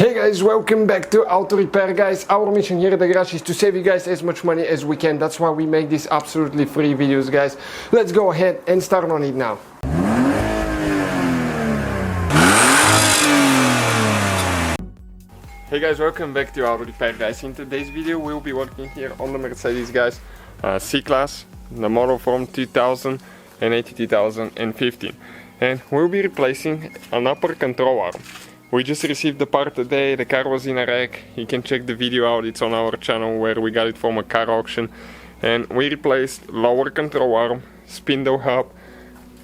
Hey guys, welcome back to Auto Repair guys. Our mission here at the garage is to save you guys as much money as we can. That's why we make these absolutely free videos guys. Let's go ahead and start on it now. Hey guys, welcome back to Auto Repair guys. In today's video we'll be working here on the Mercedes guys C-Class, the model from 2080 2015, and we'll be replacing an upper control arm. We just received the part today, the car was in a wreck. You can check the video out, it's on our channel where we got it from a car auction. And we replaced lower control arm, spindle hub,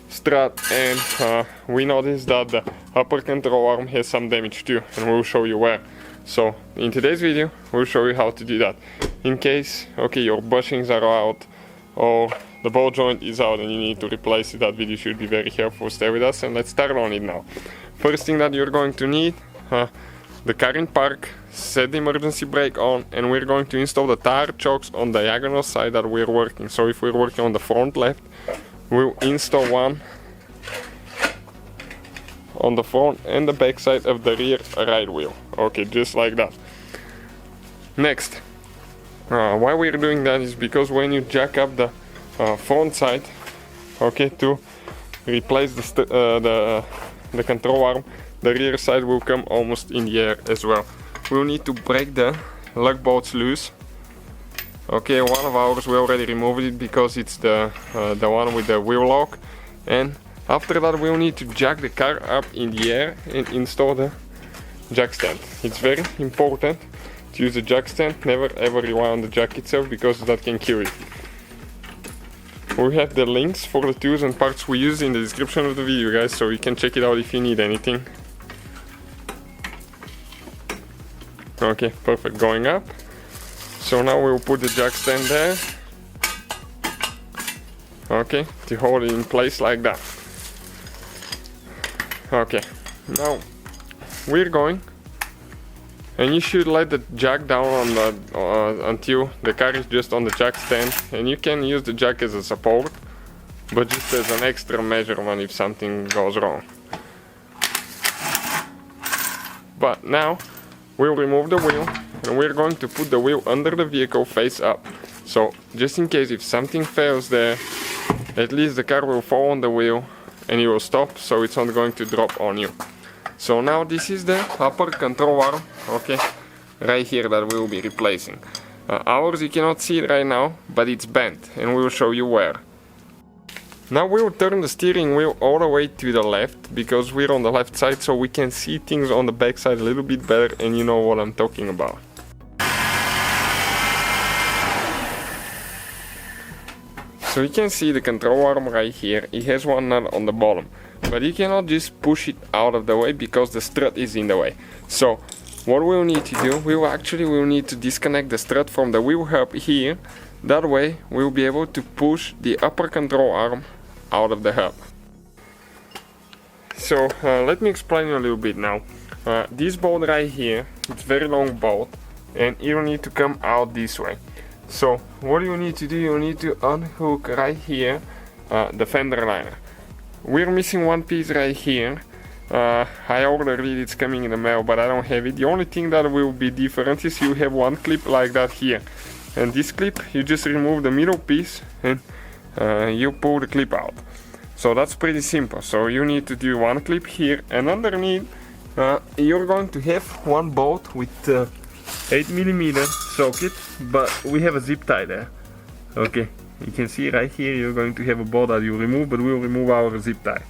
strut, and we noticed that the upper control arm has some damage too, and we'll show you where. So in today's video we'll show you how to do that. In case, okay, your bushings are out or the ball joint is out and you need to replace it, that video should be very helpful. Stay with us and let's start on it now. First thing that you're going to need, the car in park, set the emergency brake on, and we're going to install the tire chokes on the diagonal side that we're working. So if we're working on the front left, we'll install one on the front and the back side of the rear right wheel. Okay, just like that. Next, why we're doing that is because when you jack up the front side, okay, to replace the control arm, the rear side will come almost in the air as well. We'll need to break the lug bolts loose. Okay, one of ours we already removed it because it's the one with the wheel lock, and after that we'll need to jack the car up in the air and install the jack stand. It's very important to use the jack stand, never ever rely on the jack itself because that can kill it. We have the links for the tools and parts we use in the description of the video guys, so you can check it out if you need anything. Okay, perfect, going up. So now we'll put the jack stand there. Okay, to hold it in place like that. Okay, now we're going, and you should let the jack down on the until the car is just on the jack stand, and you can use the jack as a support, but just as an extra measurement if something goes wrong. But now we'll remove the wheel, and we're going to put the wheel under the vehicle face up. So just in case if something fails there, at least the car will fall on the wheel and it will stop, so it's not going to drop on you. So now this is the upper control arm, okay, right here that we will be replacing. Ours you cannot see it right now, but it's bent, and we will show you where. Now we will turn the steering wheel all the way to the left, because we're on the left side, so we can see things on the back side a little bit better, and you know what I'm talking about. So you can see the control arm right here, it has one nut on the bottom. But you cannot just push it out of the way because the strut is in the way. So what we'll need to do, we'll need to disconnect the strut from the wheel hub here. That way we'll be able to push the upper control arm out of the hub. So let me explain you a little bit now. This bolt right here, it's very long bolt, and it will need to come out this way. So what you need to do, you need to unhook right here the fender liner. We're missing one piece right here. I ordered it, it's coming in the mail, but I don't have it. The only thing that will be different is you have one clip like that here. And this clip, you just remove the middle piece and you pull the clip out. So that's pretty simple. So you need to do one clip here, and underneath you're going to have one bolt with 8mm socket, but we have a zip tie there. Okay. You can see right here you're going to have a bolt that you remove, but we'll remove our zip tie.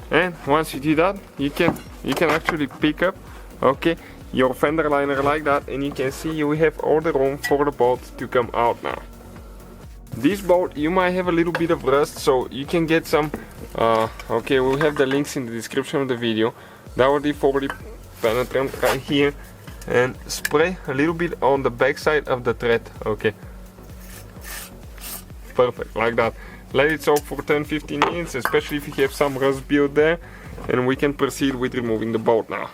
And once you do that, you can actually pick up, okay, your fender liner like that, and you can see you have all the room for the bolt to come out now. This bolt you might have a little bit of rust, so you can get some, okay, we'll have the links in the description of the video. WD-40 penetrant right here, and spray a little bit on the back side of the thread, okay. Perfect, like that. Let it soak for 10-15 minutes, especially if you have some rust built there, and we can proceed with removing the bolt now.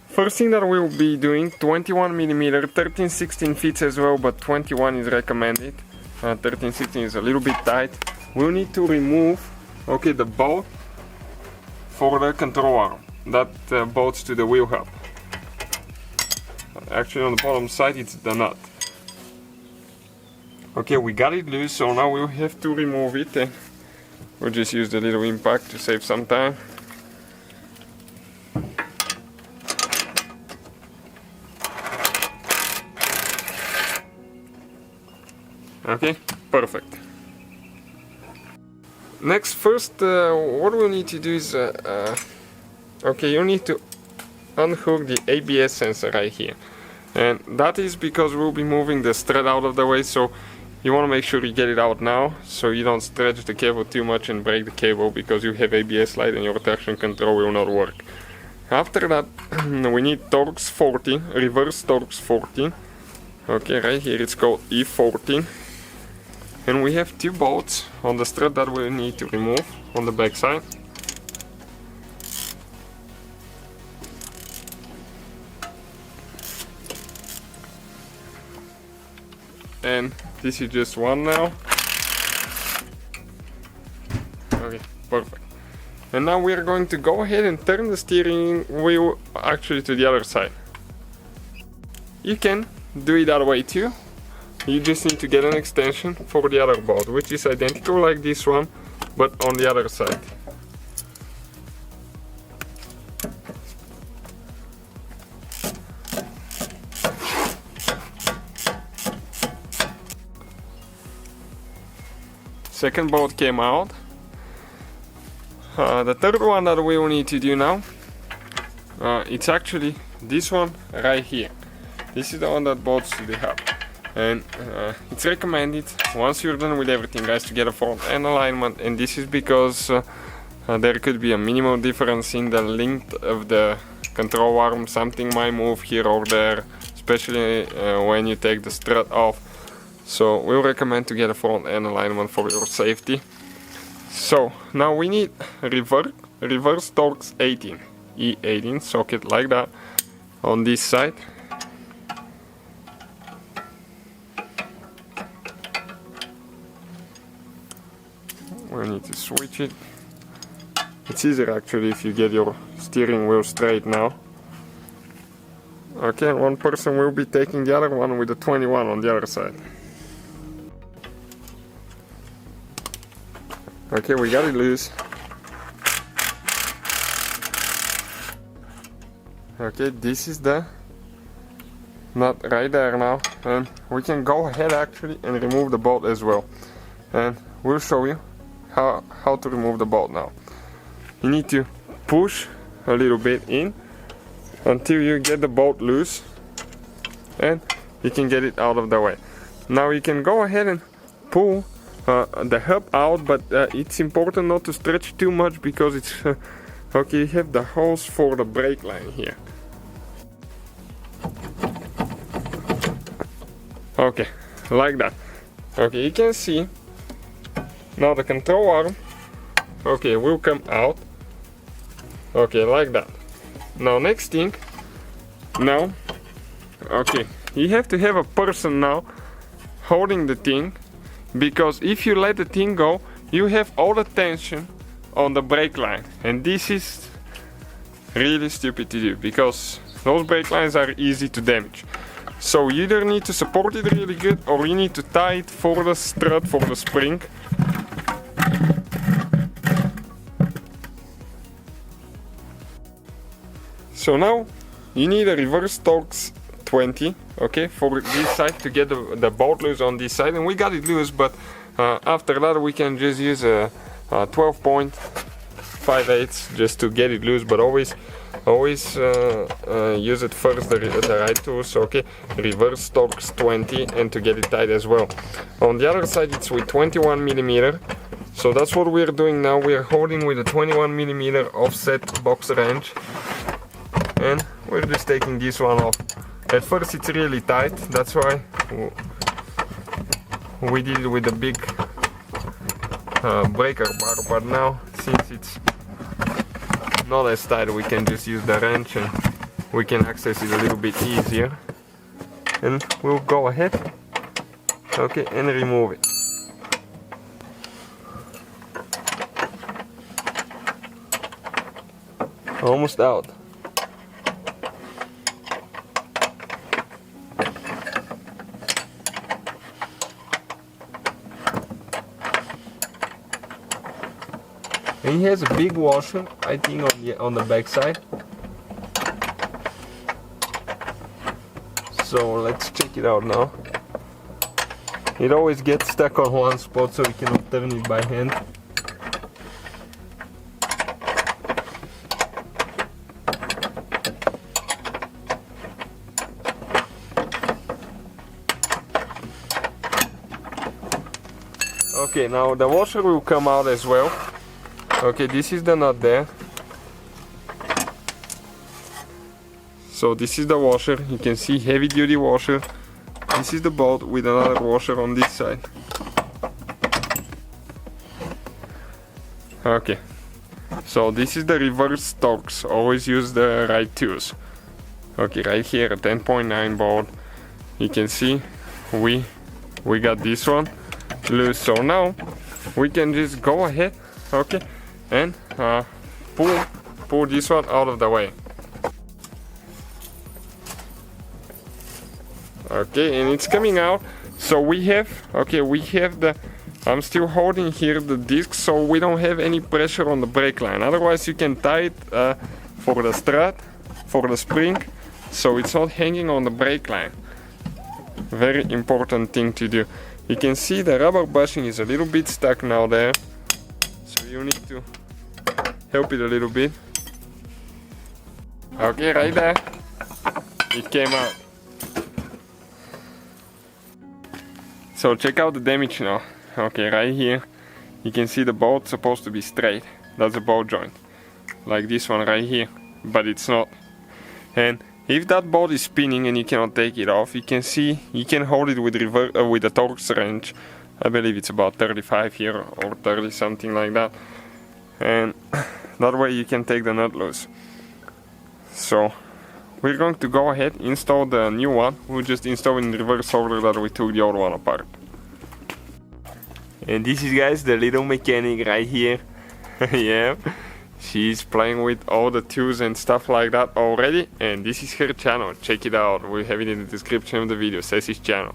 First thing that we'll be doing, 21mm, 13-16 fits as well, but 21 is recommended. 13-16 is a little bit tight. We'll need to remove, okay, the bolt for the control arm. that bolts to the wheel hub. Actually on the bottom side it's the nut. Okay, we got it loose, so now we'll have to remove it, and we'll just use the little impact to save some time. Okay, perfect. Next, first, what we need to do is, okay, you need to unhook the ABS sensor right here. And that is because we'll be moving the strut out of the way, so you want to make sure you get it out now, so you don't stretch the cable too much and break the cable, because you have ABS light and your traction control will not work. After that, we need Torx 14, reverse Torx 14. Okay, right here it's called E14. And we have two bolts on the strut that we need to remove on the back side. And this is just one now. Okay, perfect. And now we are going to go ahead and turn the steering wheel actually to the other side. You can do it that way too. You just need to get an extension for the other bolt, which is identical like this one, but on the other side. Second bolt came out. The third one that we will need to do now, it's actually this one right here. This is the one that bolts to the hub. And it's recommended, once you're done with everything, guys, to get a front end alignment, and this is because there could be a minimal difference in the length of the control arm. Something might move here or there, especially when you take the strut off. So we'll recommend to get a front end alignment for your safety. So now we need reverse Torx 18, E18 socket like that on this side. We need to switch it. It's easier actually if you get your steering wheel straight now. Okay, one person will be taking the other one with the 21 on the other side. Okay, we got it loose. Okay, this is the nut right there now, and we can go ahead actually and remove the bolt as well. And we'll show you how to remove the bolt now. You need to push a little bit in until you get the bolt loose, and you can get it out of the way. Now you can go ahead and pull the hub out, but it's important not to stretch too much, because it's okay, you have the holes for the brake line here. Okay, like that. Okay, you can see now the control arm, okay, will come out. Okay, like that. Now next thing, now, okay, you have to have a person now holding the thing, because if you let the thing go, you have all the tension on the brake line, and this is really stupid to do, because those brake lines are easy to damage. So you either need to support it really good, or you need to tie it for the strut, for the spring. So now you need a reverse Torx 20, okay, for this side to get the bolt loose on this side, and we got it loose, but after that we can just use a 12.5/8 just to get it loose, but always use it first, the right tools, okay, reverse Torx 20, and to get it tight as well. On the other side it's with 21mm, so that's what we're doing now. We're holding with a 21mm offset box wrench, and we're just taking this one off. At first it's really tight, that's why we did it with a big breaker bar, but now since it's not as tight, we can just use the wrench and we can access it a little bit easier. And we'll go ahead, okay, and remove it. Almost out. And he has a big washer, I think, on the back side. So let's check it out now. It always gets stuck on one spot, so we cannot turn it by hand. Okay, now the washer will come out as well. Okay, this is the nut there. So this is the washer. You can see heavy duty washer. This is the bolt with another washer on this side. Okay, so this is the reverse Torx. Always use the right tools. Okay, right here a 10.9 bolt. You can see we got this one loose. So now we can just go ahead, okay, and pull this one out of the way. Okay, and it's coming out. So we have the, I'm still holding here the disc, so we don't have any pressure on the brake line. Otherwise you can tie it for the strut, for the spring, so it's not hanging on the brake line. Very important thing to do. You can see the rubber bushing is a little bit stuck now there, so you need to help it a little bit. Okay, right there, it came out. So check out the damage now. Okay, right here you can see the bolt supposed to be straight. That's a bolt joint, like this one right here, but it's not. And if that bolt is spinning and you cannot take it off, you can see you can hold it with with a Torx wrench. I believe it's about 35 here or 30, something like that, and that way you can take the nut loose. So we're going to go ahead, install the new one. We'll just install in reverse order that we took the old one apart. And this is, guys, the little mechanic right here. Yeah, she's playing with all the tools and stuff like that already, and this is her channel. Check it out, we have it in the description of the video, says his channel.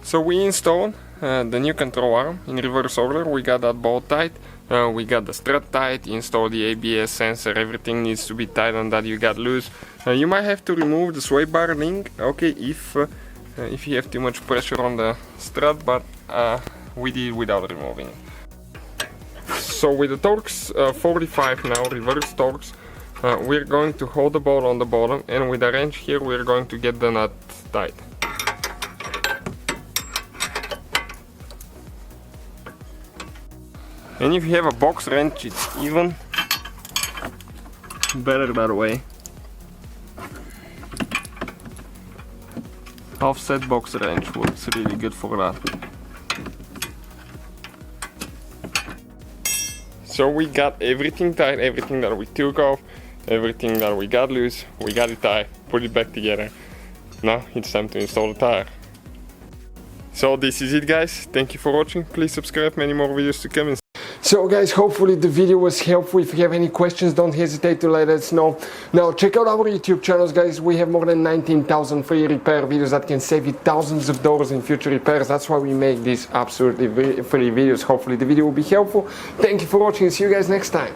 So we installed the new control arm in reverse order. We got that bolt tight, we got the strut tight, installed the ABS sensor, everything needs to be tight on that you got loose. You might have to remove the sway bar link, okay, if you have too much pressure on the strut, but we did without removing it. So with the Torx 45 now, reverse Torx, we're going to hold the bolt on the bottom, and with the wrench here we're going to get the nut tight. And if you have a box wrench, it's even better that way. Offset box wrench works really good for that. So we got everything tight, everything that we took off, everything that we got loose, we got it tight, put it back together. Now it's time to install the tire. So this is it, guys. Thank you for watching. Please subscribe, many more videos to come. So guys, hopefully the video was helpful. If you have any questions, don't hesitate to let us know. Now check out our YouTube channels, guys. We have more than 19,000 free repair videos that can save you thousands of dollars in future repairs. That's why we make these absolutely free videos. Hopefully the video will be helpful. Thank you for watching. See you guys next time.